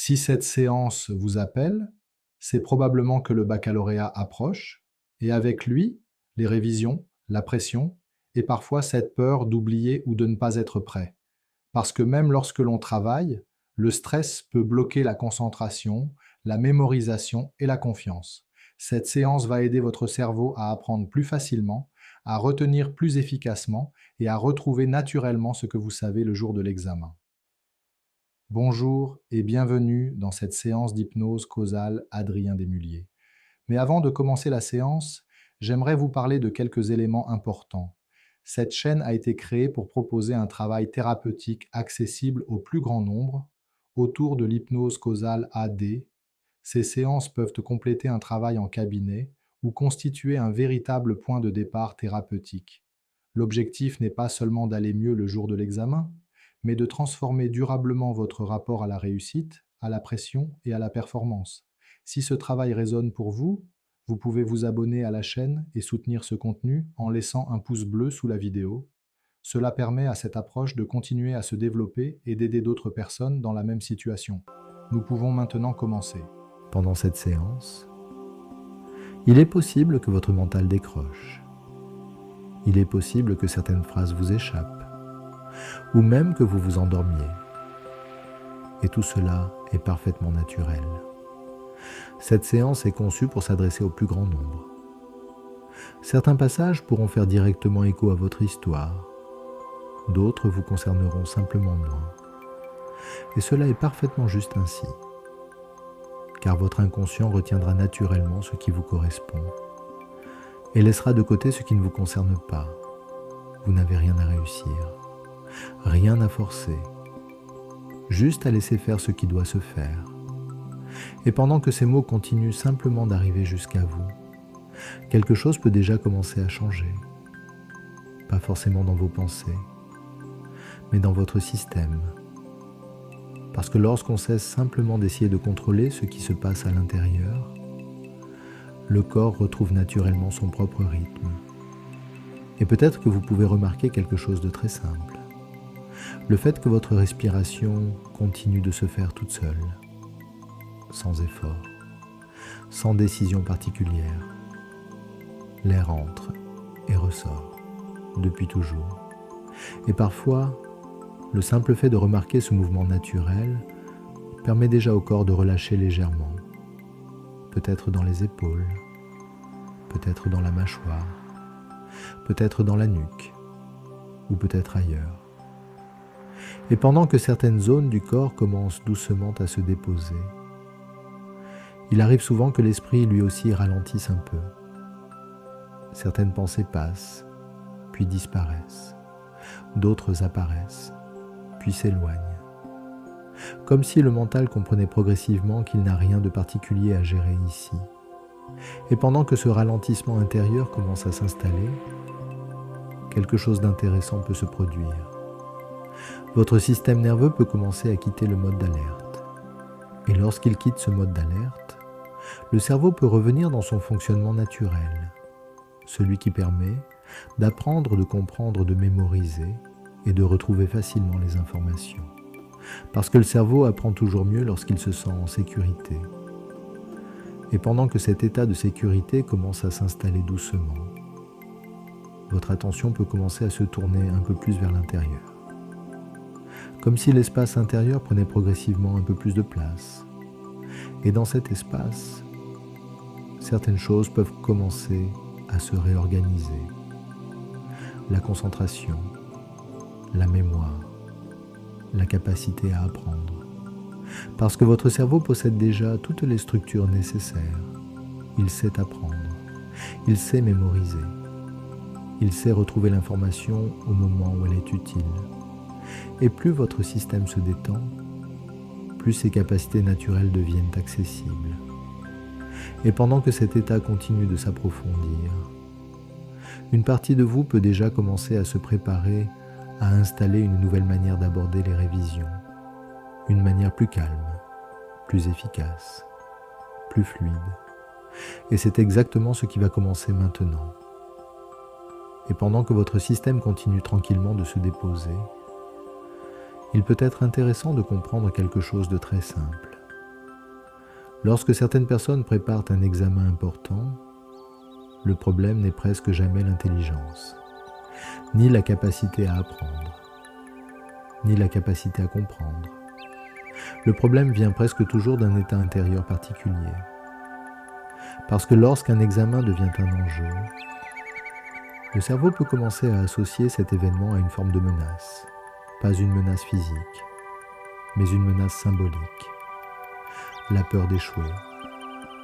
Si cette séance vous appelle, c'est probablement que le baccalauréat approche, et avec lui, les révisions, la pression, et parfois cette peur d'oublier ou de ne pas être prêt. Parce que même lorsque l'on travaille, le stress peut bloquer la concentration, la mémorisation et la confiance. Cette séance va aider votre cerveau à apprendre plus facilement, à retenir plus efficacement et à retrouver naturellement ce que vous savez le jour de l'examen. Bonjour et bienvenue dans cette séance d'hypnose causale Adrien Desmulliers. Mais avant de commencer la séance, j'aimerais vous parler de quelques éléments importants. Cette chaîne a été créée pour proposer un travail thérapeutique accessible au plus grand nombre autour de l'hypnose causale AD. Ces séances peuvent compléter un travail en cabinet ou constituer un véritable point de départ thérapeutique. L'objectif n'est pas seulement d'aller mieux le jour de l'examen, mais de transformer durablement votre rapport à la réussite, à la pression et à la performance. Si ce travail résonne pour vous, vous pouvez vous abonner à la chaîne et soutenir ce contenu en laissant un pouce bleu sous la vidéo. Cela permet à cette approche de continuer à se développer et d'aider d'autres personnes dans la même situation. Nous pouvons maintenant commencer. Pendant cette séance, il est possible que votre mental décroche. Il est possible que certaines phrases vous échappent, ou même que vous vous endormiez. Et tout cela est parfaitement naturel. Cette séance est conçue pour s'adresser au plus grand nombre. Certains passages pourront faire directement écho à votre histoire, d'autres vous concerneront simplement moins. Et cela est parfaitement juste ainsi, car votre inconscient retiendra naturellement ce qui vous correspond et laissera de côté ce qui ne vous concerne pas. Vous n'avez rien à réussir, rien à forcer, juste à laisser faire ce qui doit se faire. Et pendant que ces mots continuent simplement d'arriver jusqu'à vous, quelque chose peut déjà commencer à changer. Pas forcément dans vos pensées, mais dans votre système. Parce que lorsqu'on cesse simplement d'essayer de contrôler ce qui se passe à l'intérieur, le corps retrouve naturellement son propre rythme. Et peut-être que vous pouvez remarquer quelque chose de très simple. Le fait que votre respiration continue de se faire toute seule, sans effort, sans décision particulière. L'air entre et ressort, depuis toujours. Et parfois, le simple fait de remarquer ce mouvement naturel permet déjà au corps de relâcher légèrement, peut-être dans les épaules, peut-être dans la mâchoire, peut-être dans la nuque, ou peut-être ailleurs. Et pendant que certaines zones du corps commencent doucement à se déposer, il arrive souvent que l'esprit lui aussi ralentisse un peu. Certaines pensées passent, puis disparaissent, d'autres apparaissent, puis s'éloignent. Comme si le mental comprenait progressivement qu'il n'a rien de particulier à gérer ici. Et pendant que ce ralentissement intérieur commence à s'installer, quelque chose d'intéressant peut se produire. Votre système nerveux peut commencer à quitter le mode d'alerte. Et lorsqu'il quitte ce mode d'alerte, le cerveau peut revenir dans son fonctionnement naturel, celui qui permet d'apprendre, de comprendre, de mémoriser et de retrouver facilement les informations. Parce que le cerveau apprend toujours mieux lorsqu'il se sent en sécurité. Et pendant que cet état de sécurité commence à s'installer doucement, votre attention peut commencer à se tourner un peu plus vers l'intérieur. Comme si l'espace intérieur prenait progressivement un peu plus de place. Et dans cet espace, certaines choses peuvent commencer à se réorganiser. La concentration, la mémoire, la capacité à apprendre. Parce que votre cerveau possède déjà toutes les structures nécessaires. Il sait apprendre, il sait mémoriser, il sait retrouver l'information au moment où elle est utile. Et plus votre système se détend, plus ses capacités naturelles deviennent accessibles. Et pendant que cet état continue de s'approfondir, une partie de vous peut déjà commencer à se préparer à installer une nouvelle manière d'aborder les révisions, une manière plus calme, plus efficace, plus fluide. Et c'est exactement ce qui va commencer maintenant. Et pendant que votre système continue tranquillement de se déposer, il peut être intéressant de comprendre quelque chose de très simple. Lorsque certaines personnes préparent un examen important, le problème n'est presque jamais l'intelligence, ni la capacité à apprendre, ni la capacité à comprendre. Le problème vient presque toujours d'un état intérieur particulier. Parce que lorsqu'un examen devient un enjeu, le cerveau peut commencer à associer cet événement à une forme de menace. Pas une menace physique, mais une menace symbolique. La peur d'échouer,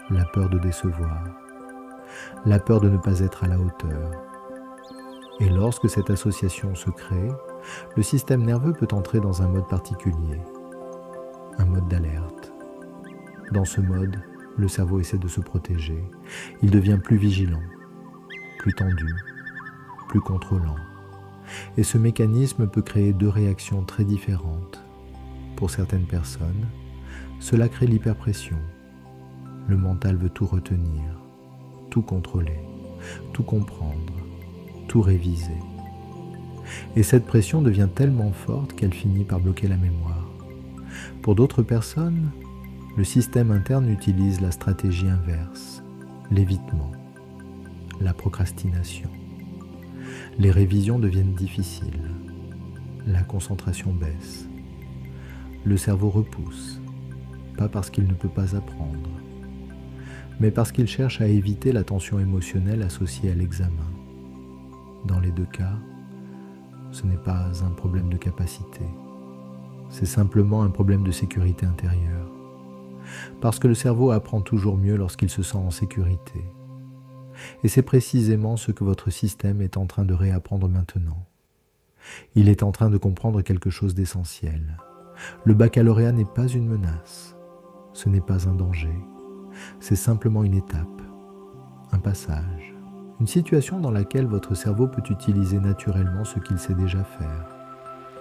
la peur de décevoir, la peur de ne pas être à la hauteur. Et lorsque cette association se crée, le système nerveux peut entrer dans un mode particulier, un mode d'alerte. Dans ce mode, le cerveau essaie de se protéger. Il devient plus vigilant, plus tendu, plus contrôlant. Et ce mécanisme peut créer deux réactions très différentes. Pour certaines personnes, cela crée l'hyperpression. Le mental veut tout retenir, tout contrôler, tout comprendre, tout réviser. Et cette pression devient tellement forte qu'elle finit par bloquer la mémoire. Pour d'autres personnes, le système interne utilise la stratégie inverse, l'évitement, la procrastination. Les révisions deviennent difficiles, la concentration baisse. Le cerveau repousse, pas parce qu'il ne peut pas apprendre, mais parce qu'il cherche à éviter la tension émotionnelle associée à l'examen. Dans les deux cas, ce n'est pas un problème de capacité, c'est simplement un problème de sécurité intérieure. Parce que le cerveau apprend toujours mieux lorsqu'il se sent en sécurité. Et c'est précisément ce que votre système est en train de réapprendre maintenant. Il est en train de comprendre quelque chose d'essentiel. Le baccalauréat n'est pas une menace, ce n'est pas un danger, c'est simplement une étape, un passage, une situation dans laquelle votre cerveau peut utiliser naturellement ce qu'il sait déjà faire,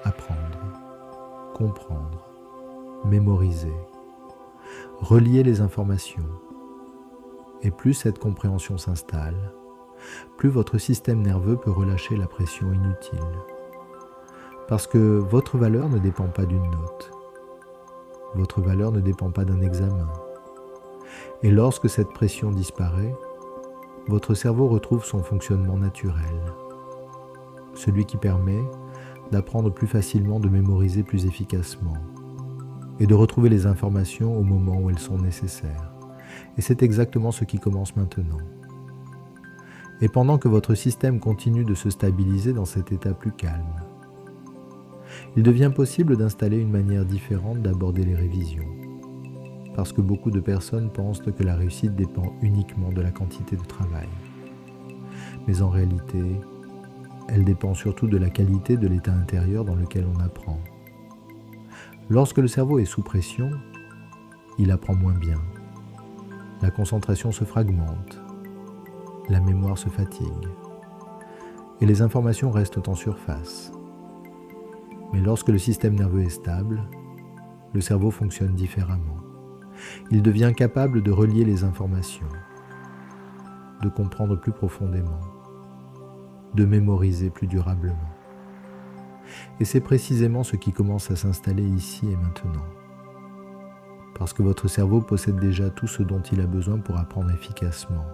apprendre, comprendre, mémoriser, relier les informations. Et plus cette compréhension s'installe, plus votre système nerveux peut relâcher la pression inutile. Parce que votre valeur ne dépend pas d'une note. Votre valeur ne dépend pas d'un examen. Et lorsque cette pression disparaît, votre cerveau retrouve son fonctionnement naturel. Celui qui permet d'apprendre plus facilement, de mémoriser plus efficacement et de retrouver les informations au moment où elles sont nécessaires. Et c'est exactement ce qui commence maintenant. Et pendant que votre système continue de se stabiliser dans cet état plus calme, il devient possible d'installer une manière différente d'aborder les révisions. Parce que beaucoup de personnes pensent que la réussite dépend uniquement de la quantité de travail. Mais en réalité, elle dépend surtout de la qualité de l'état intérieur dans lequel on apprend. Lorsque le cerveau est sous pression, il apprend moins bien. La concentration se fragmente, la mémoire se fatigue, et les informations restent en surface. Mais lorsque le système nerveux est stable, le cerveau fonctionne différemment. Il devient capable de relier les informations, de comprendre plus profondément, de mémoriser plus durablement. Et c'est précisément ce qui commence à s'installer ici et maintenant. Parce que votre cerveau possède déjà tout ce dont il a besoin pour apprendre efficacement.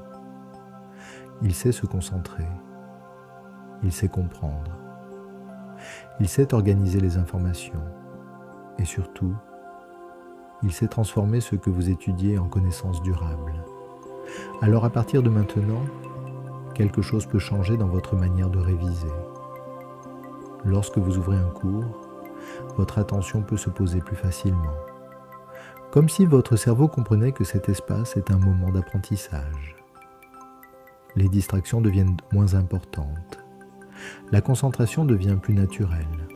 Il sait se concentrer, il sait comprendre, il sait organiser les informations et surtout, il sait transformer ce que vous étudiez en connaissances durables. Alors à partir de maintenant, quelque chose peut changer dans votre manière de réviser. Lorsque vous ouvrez un cours, votre attention peut se poser plus facilement. Comme si votre cerveau comprenait que cet espace est un moment d'apprentissage. Les distractions deviennent moins importantes. La concentration devient plus naturelle.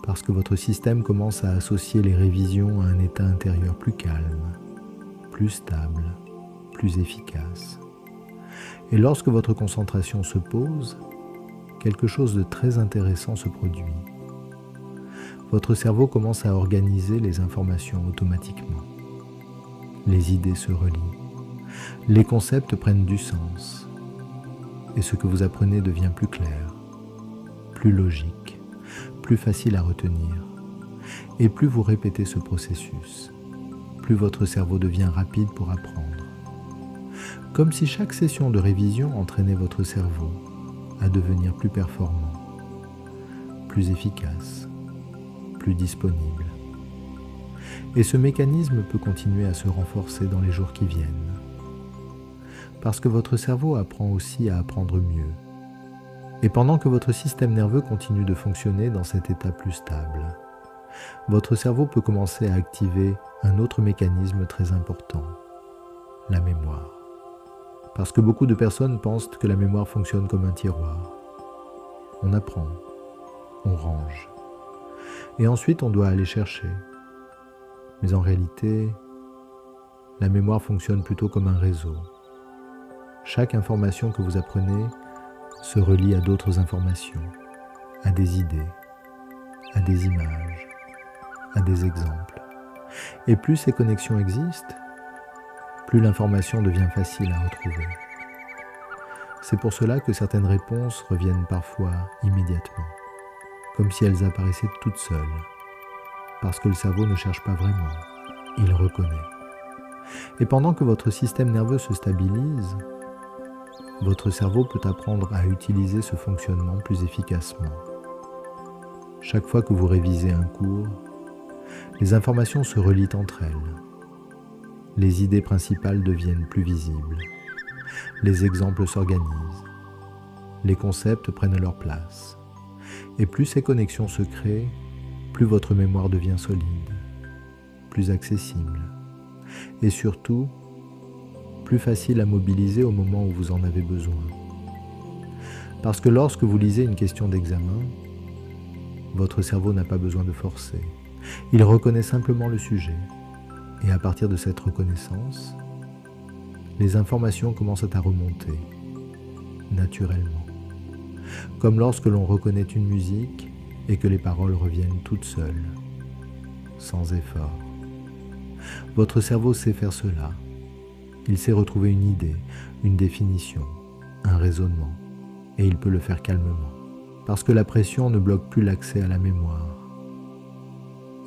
Parce que votre système commence à associer les révisions à un état intérieur plus calme, plus stable, plus efficace. Et lorsque votre concentration se pose, quelque chose de très intéressant se produit. Votre cerveau commence à organiser les informations automatiquement. Les idées se relient. Les concepts prennent du sens. Et ce que vous apprenez devient plus clair, plus logique, plus facile à retenir. Et plus vous répétez ce processus, plus votre cerveau devient rapide pour apprendre. Comme si chaque session de révision entraînait votre cerveau à devenir plus performant, plus efficace, plus disponible. Et ce mécanisme peut continuer à se renforcer dans les jours qui viennent. Parce que votre cerveau apprend aussi à apprendre mieux. Et pendant que votre système nerveux continue de fonctionner dans cet état plus stable, votre cerveau peut commencer à activer un autre mécanisme très important, la mémoire. Parce que beaucoup de personnes pensent que la mémoire fonctionne comme un tiroir. On apprend, on range, et ensuite on doit aller chercher. Mais en réalité, la mémoire fonctionne plutôt comme un réseau. Chaque information que vous apprenez se relie à d'autres informations, à des idées, à des images, à des exemples. Et plus ces connexions existent, plus l'information devient facile à retrouver. C'est pour cela que certaines réponses reviennent parfois immédiatement, comme si elles apparaissaient toutes seules, parce que le cerveau ne cherche pas vraiment, il reconnaît. Et pendant que votre système nerveux se stabilise, votre cerveau peut apprendre à utiliser ce fonctionnement plus efficacement. Chaque fois que vous révisez un cours, les informations se relient entre elles. Les idées principales deviennent plus visibles. Les exemples s'organisent. Les concepts prennent leur place. Et plus ces connexions se créent, plus votre mémoire devient solide, plus accessible. Et surtout, plus facile à mobiliser au moment où vous en avez besoin. Parce que lorsque vous lisez une question d'examen, votre cerveau n'a pas besoin de forcer. Il reconnaît simplement le sujet. Et à partir de cette reconnaissance, les informations commencent à remonter, naturellement. Comme lorsque l'on reconnaît une musique et que les paroles reviennent toutes seules, sans effort. Votre cerveau sait faire cela. Il sait retrouver une idée, une définition, un raisonnement, et il peut le faire calmement, parce que la pression ne bloque plus l'accès à la mémoire.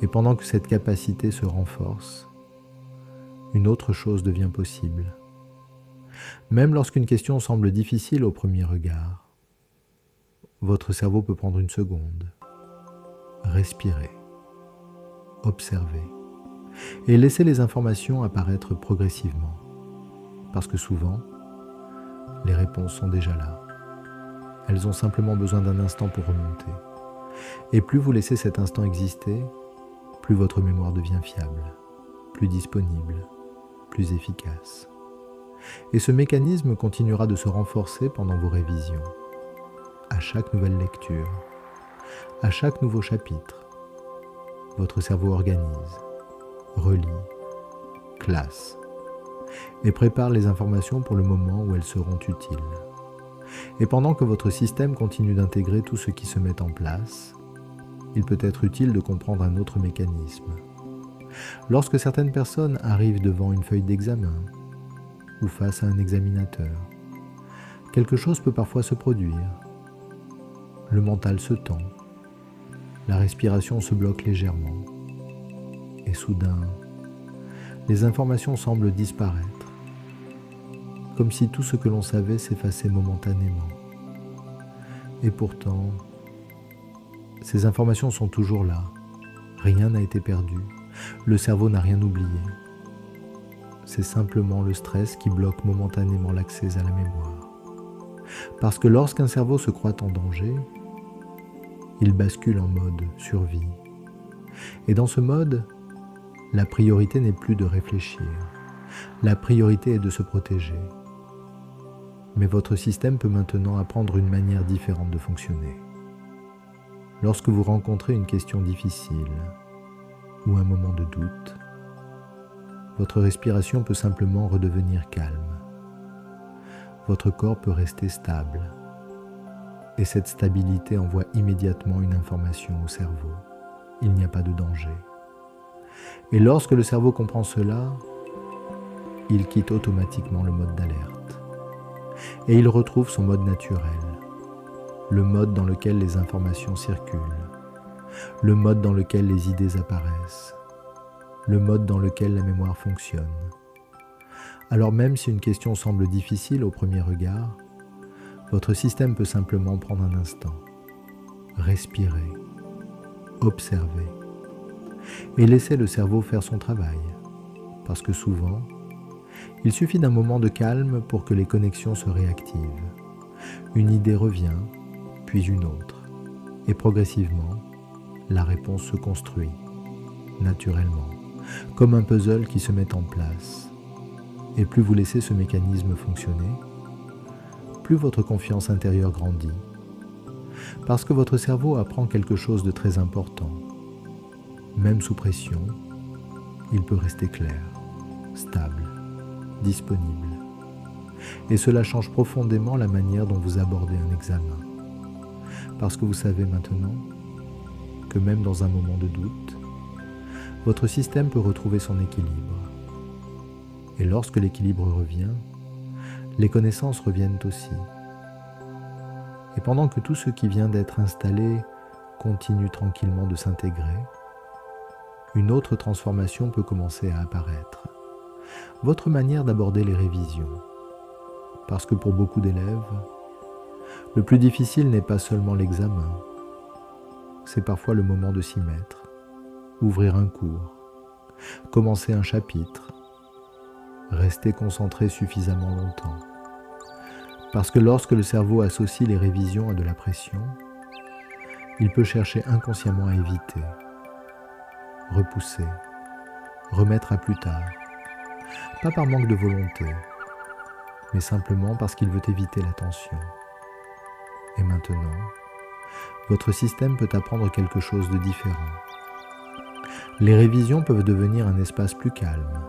Et pendant que cette capacité se renforce, une autre chose devient possible. Même lorsqu'une question semble difficile au premier regard, votre cerveau peut prendre une seconde, respirer, observer, et laisser les informations apparaître progressivement. Parce que souvent, les réponses sont déjà là. Elles ont simplement besoin d'un instant pour remonter. Et plus vous laissez cet instant exister, plus votre mémoire devient fiable, plus disponible, plus efficace. Et ce mécanisme continuera de se renforcer pendant vos révisions, à chaque nouvelle lecture, à chaque nouveau chapitre. Votre cerveau organise, relie, classe, et prépare les informations pour le moment où elles seront utiles. Et pendant que votre système continue d'intégrer tout ce qui se met en place, il peut être utile de comprendre un autre mécanisme. Lorsque certaines personnes arrivent devant une feuille d'examen ou face à un examinateur, quelque chose peut parfois se produire. Le mental se tend, la respiration se bloque légèrement, et soudain, les informations semblent disparaître, comme si tout ce que l'on savait s'effaçait momentanément. Et pourtant, ces informations sont toujours là, rien n'a été perdu, le cerveau n'a rien oublié. C'est simplement le stress qui bloque momentanément l'accès à la mémoire. Parce que lorsqu'un cerveau se croit en danger, il bascule en mode survie. Et dans ce mode, la priorité n'est plus de réfléchir. La priorité est de se protéger. Mais votre système peut maintenant apprendre une manière différente de fonctionner. Lorsque vous rencontrez une question difficile ou un moment de doute, votre respiration peut simplement redevenir calme. Votre corps peut rester stable. Et cette stabilité envoie immédiatement une information au cerveau. Il n'y a pas de danger. Et lorsque le cerveau comprend cela, il quitte automatiquement le mode d'alerte. Et il retrouve son mode naturel, le mode dans lequel les informations circulent, le mode dans lequel les idées apparaissent, le mode dans lequel la mémoire fonctionne. Alors même si une question semble difficile au premier regard, votre système peut simplement prendre un instant, respirer, observer et laisser le cerveau faire son travail. Parce que souvent, il suffit d'un moment de calme pour que les connexions se réactivent. Une idée revient, puis une autre. Et progressivement, la réponse se construit, naturellement, comme un puzzle qui se met en place. Et plus vous laissez ce mécanisme fonctionner, plus votre confiance intérieure grandit. Parce que votre cerveau apprend quelque chose de très important. Même sous pression, il peut rester clair, stable, disponible. Et cela change profondément la manière dont vous abordez un examen. Parce que vous savez maintenant que même dans un moment de doute, votre système peut retrouver son équilibre. Et lorsque l'équilibre revient, les connaissances reviennent aussi. Et pendant que tout ce qui vient d'être installé continue tranquillement de s'intégrer, une autre transformation peut commencer à apparaître. Votre manière d'aborder les révisions. Parce que pour beaucoup d'élèves, le plus difficile n'est pas seulement l'examen, c'est parfois le moment de s'y mettre, ouvrir un cours, commencer un chapitre, rester concentré suffisamment longtemps. Parce que lorsque le cerveau associe les révisions à de la pression, il peut chercher inconsciemment à éviter, repousser, remettre à plus tard, pas par manque de volonté, mais simplement parce qu'il veut éviter la tension. Et maintenant, votre système peut apprendre quelque chose de différent. Les révisions peuvent devenir un espace plus calme,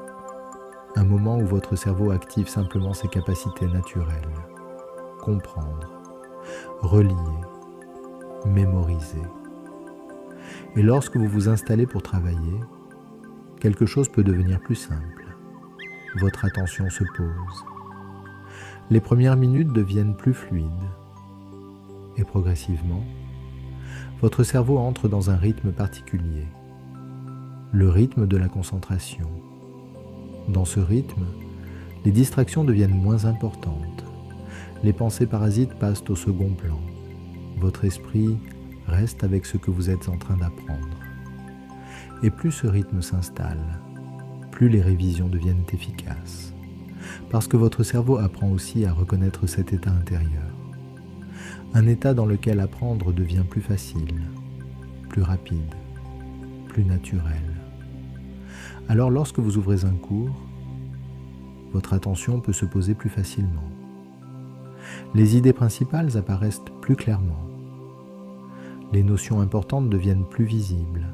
un moment où votre cerveau active simplement ses capacités naturelles, comprendre, relier, mémoriser. Et lorsque vous vous installez pour travailler, quelque chose peut devenir plus simple. Votre attention se pose. Les premières minutes deviennent plus fluides. Et progressivement, votre cerveau entre dans un rythme particulier, le rythme de la concentration. Dans ce rythme, les distractions deviennent moins importantes. Les pensées parasites passent au second plan. Votre esprit reste avec ce que vous êtes en train d'apprendre. Et plus ce rythme s'installe, plus les révisions deviennent efficaces. Parce que votre cerveau apprend aussi à reconnaître cet état intérieur. Un état dans lequel apprendre devient plus facile, plus rapide, plus naturel. Alors lorsque vous ouvrez un cours, votre attention peut se poser plus facilement. Les idées principales apparaissent plus clairement. Les notions importantes deviennent plus visibles.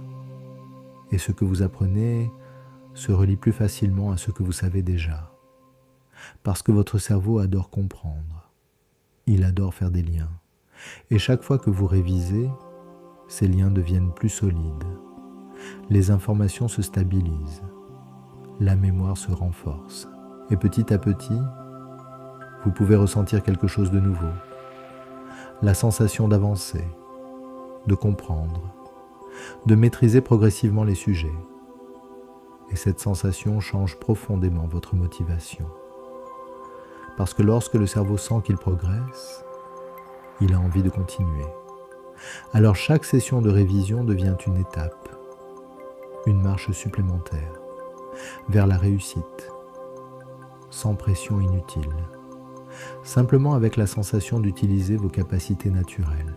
Et ce que vous apprenez se relie plus facilement à ce que vous savez déjà. Parce que votre cerveau adore comprendre. Il adore faire des liens. Et chaque fois que vous révisez, ces liens deviennent plus solides. Les informations se stabilisent. La mémoire se renforce. Et petit à petit, vous pouvez ressentir quelque chose de nouveau. La sensation d'avancer, de comprendre, de maîtriser progressivement les sujets. Et cette sensation change profondément votre motivation. Parce que lorsque le cerveau sent qu'il progresse, il a envie de continuer. Alors chaque session de révision devient une étape, une marche supplémentaire vers la réussite, sans pression inutile, simplement avec la sensation d'utiliser vos capacités naturelles.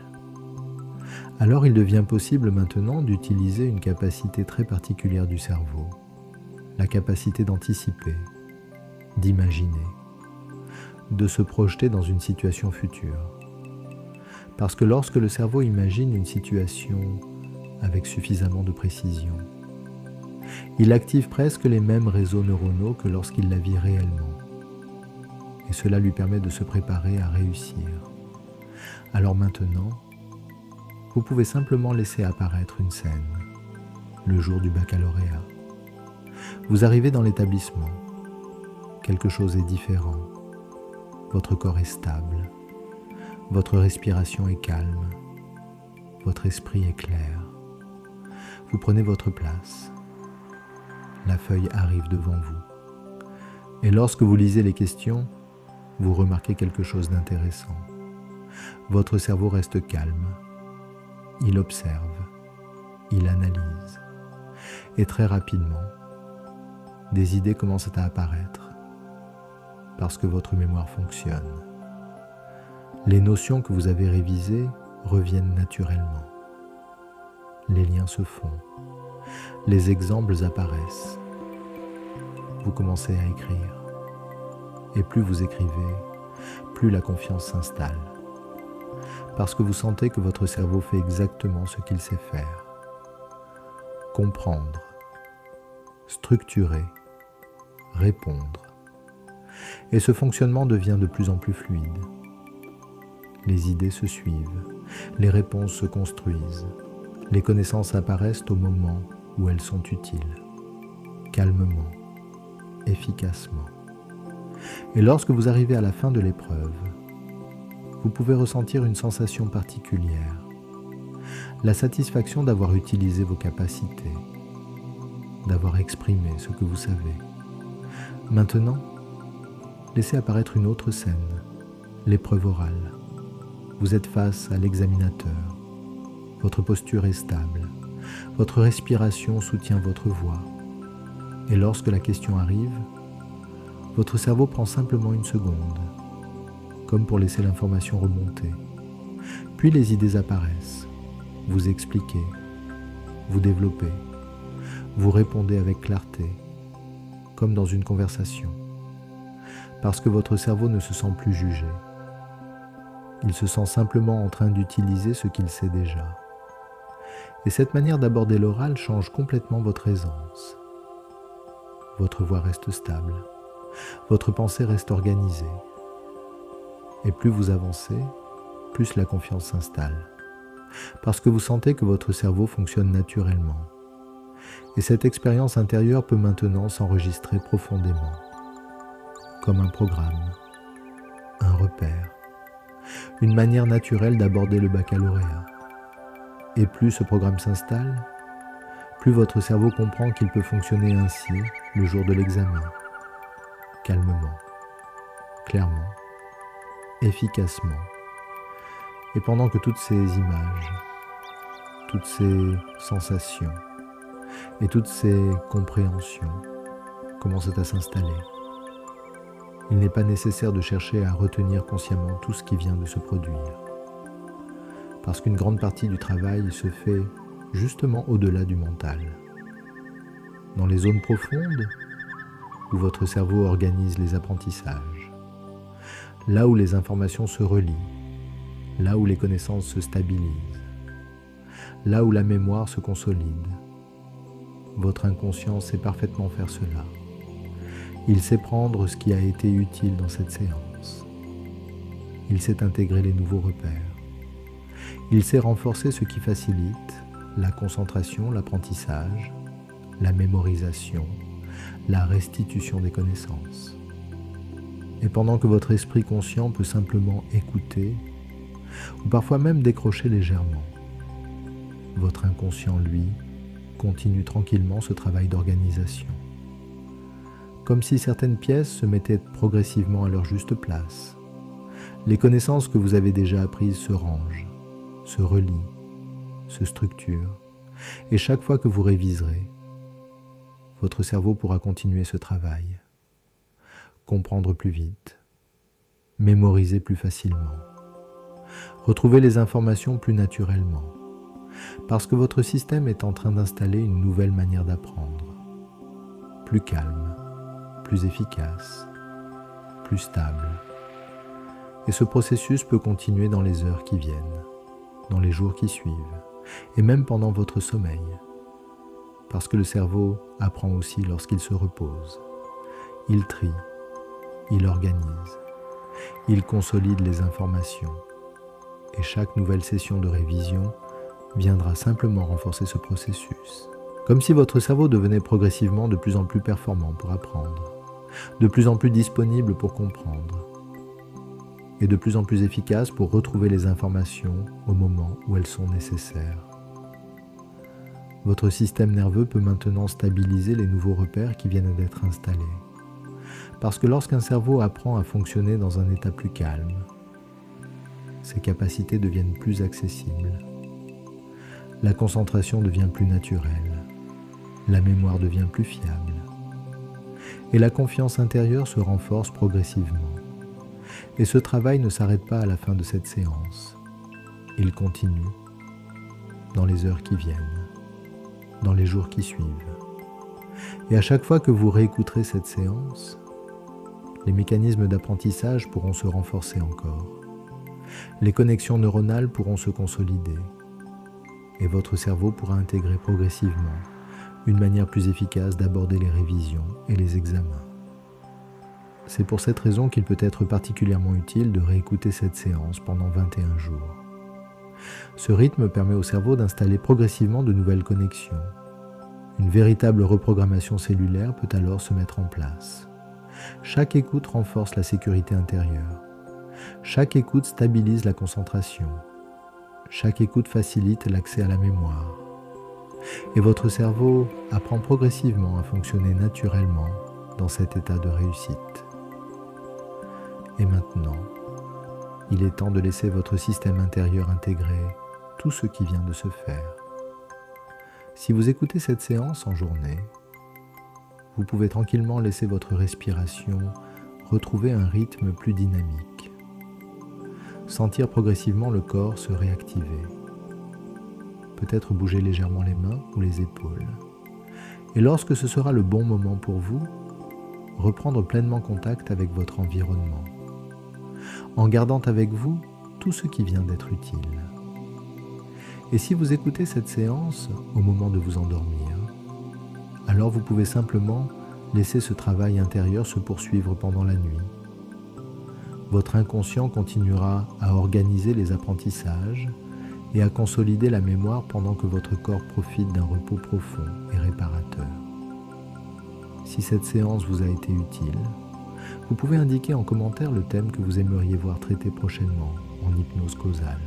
Alors il devient possible maintenant d'utiliser une capacité très particulière du cerveau, la capacité d'anticiper, d'imaginer, de se projeter dans une situation future. Parce que lorsque le cerveau imagine une situation avec suffisamment de précision, il active presque les mêmes réseaux neuronaux que lorsqu'il la vit réellement. Et cela lui permet de se préparer à réussir. Alors maintenant, vous pouvez simplement laisser apparaître une scène, le jour du baccalauréat. Vous arrivez dans l'établissement, quelque chose est différent, votre corps est stable, votre respiration est calme, votre esprit est clair. Vous prenez votre place. la feuille arrive devant vous. Et lorsque vous lisez les questions, vous remarquez quelque chose d'intéressant. Votre cerveau reste calme. Il observe, il analyse. Et très rapidement, des idées commencent à apparaître parce que votre mémoire fonctionne. Les notions que vous avez révisées reviennent naturellement. Les liens se font. Les exemples apparaissent. Vous commencez à écrire. Et plus vous écrivez, plus la confiance s'installe. Parce que vous sentez que votre cerveau fait exactement ce qu'il sait faire. Comprendre, structurer, répondre. Et ce fonctionnement devient de plus en plus fluide. Les idées se suivent, les réponses se construisent, les connaissances apparaissent au moment où elles sont utiles, calmement, efficacement. Et lorsque vous arrivez à la fin de l'épreuve, vous pouvez ressentir une sensation particulière, la satisfaction d'avoir utilisé vos capacités, d'avoir exprimé ce que vous savez. Maintenant, laissez apparaître une autre scène, l'épreuve orale. Vous êtes face à l'examinateur. Votre posture est stable. Votre respiration soutient votre voix. Et lorsque la question arrive, votre cerveau prend simplement une seconde, comme pour laisser l'information remonter. Puis les idées apparaissent. Vous expliquez, vous développez, vous répondez avec clarté, comme dans une conversation, parce que votre cerveau ne se sent plus jugé. Il se sent simplement en train d'utiliser ce qu'il sait déjà. Et cette manière d'aborder l'oral change complètement votre aisance. Votre voix reste stable, votre pensée reste organisée. Et plus vous avancez, plus la confiance s'installe. Parce que vous sentez que votre cerveau fonctionne naturellement. Et cette expérience intérieure peut maintenant s'enregistrer profondément, comme un programme, un repère, une manière naturelle d'aborder le baccalauréat. Et plus ce programme s'installe, plus votre cerveau comprend qu'il peut fonctionner ainsi le jour de l'examen, calmement, clairement, efficacement. Et pendant que toutes ces images, toutes ces sensations et toutes ces compréhensions commencent à s'installer, il n'est pas nécessaire de chercher à retenir consciemment tout ce qui vient de se produire. Parce qu'une grande partie du travail se fait justement au-delà du mental. Dans les zones profondes où votre cerveau organise les apprentissages, là où les informations se relient, là où les connaissances se stabilisent, là où la mémoire se consolide. Votre inconscient sait parfaitement faire cela. Il sait prendre ce qui a été utile dans cette séance. Il sait intégrer les nouveaux repères. Il sait renforcer ce qui facilite la concentration, l'apprentissage, la mémorisation, la restitution des connaissances. Et pendant que votre esprit conscient peut simplement écouter, ou parfois même décrocher légèrement, votre inconscient, lui, continue tranquillement ce travail d'organisation. Comme si certaines pièces se mettaient progressivement à leur juste place. Les connaissances que vous avez déjà apprises se rangent, se relient, se structurent, et chaque fois que vous réviserez, votre cerveau pourra continuer ce travail, comprendre plus vite, mémoriser plus facilement, retrouver les informations plus naturellement, parce que votre système est en train d'installer une nouvelle manière d'apprendre, plus calme, plus efficace, plus stable. Et ce processus peut continuer dans les heures qui viennent, dans les jours qui suivent, et même pendant votre sommeil, parce que le cerveau apprend aussi lorsqu'il se repose. Il trie, il organise, il consolide les informations, et chaque nouvelle session de révision viendra simplement renforcer ce processus. Comme si votre cerveau devenait progressivement de plus en plus performant pour apprendre, de plus en plus disponible pour comprendre, et de plus en plus efficace pour retrouver les informations au moment où elles sont nécessaires. Votre système nerveux peut maintenant stabiliser les nouveaux repères qui viennent d'être installés. Parce que lorsqu'un cerveau apprend à fonctionner dans un état plus calme, ses capacités deviennent plus accessibles. La concentration devient plus naturelle. La mémoire devient plus fiable. Et la confiance intérieure se renforce progressivement. Et ce travail ne s'arrête pas à la fin de cette séance. Il continue dans les heures qui viennent, dans les jours qui suivent. Et à chaque fois que vous réécouterez cette séance, les mécanismes d'apprentissage pourront se renforcer encore. Les connexions neuronales pourront se consolider. Et votre cerveau pourra intégrer progressivement une manière plus efficace d'aborder les révisions et les examens. C'est pour cette raison qu'il peut être particulièrement utile de réécouter cette séance pendant 21 jours. Ce rythme permet au cerveau d'installer progressivement de nouvelles connexions. Une véritable reprogrammation cellulaire peut alors se mettre en place. Chaque écoute renforce la sécurité intérieure. Chaque écoute stabilise la concentration. Chaque écoute facilite l'accès à la mémoire. Et votre cerveau apprend progressivement à fonctionner naturellement dans cet état de réussite. Et maintenant, il est temps de laisser votre système intérieur intégrer tout ce qui vient de se faire. Si vous écoutez cette séance en journée, vous pouvez tranquillement laisser votre respiration retrouver un rythme plus dynamique. Sentir progressivement le corps se réactiver. Peut-être bouger légèrement les mains ou les épaules. Et lorsque ce sera le bon moment pour vous, reprendre pleinement contact avec votre environnement, en gardant avec vous tout ce qui vient d'être utile. Et si vous écoutez cette séance au moment de vous endormir, alors vous pouvez simplement laisser ce travail intérieur se poursuivre pendant la nuit. Votre inconscient continuera à organiser les apprentissages et à consolider la mémoire pendant que votre corps profite d'un repos profond et réparateur. Si cette séance vous a été utile, vous pouvez indiquer en commentaire le thème que vous aimeriez voir traité prochainement en hypnose causale.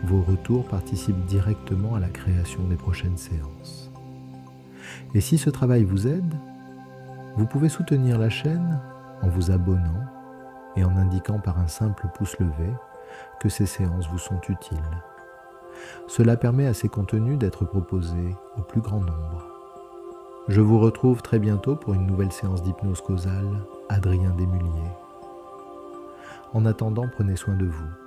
Vos retours participent directement à la création des prochaines séances. Et si ce travail vous aide, vous pouvez soutenir la chaîne en vous abonnant et en indiquant par un simple pouce levé que ces séances vous sont utiles. Cela permet à ces contenus d'être proposés au plus grand nombre. Je vous retrouve très bientôt pour une nouvelle séance d'hypnose causale, Adrien Desmulliers. En attendant, prenez soin de vous.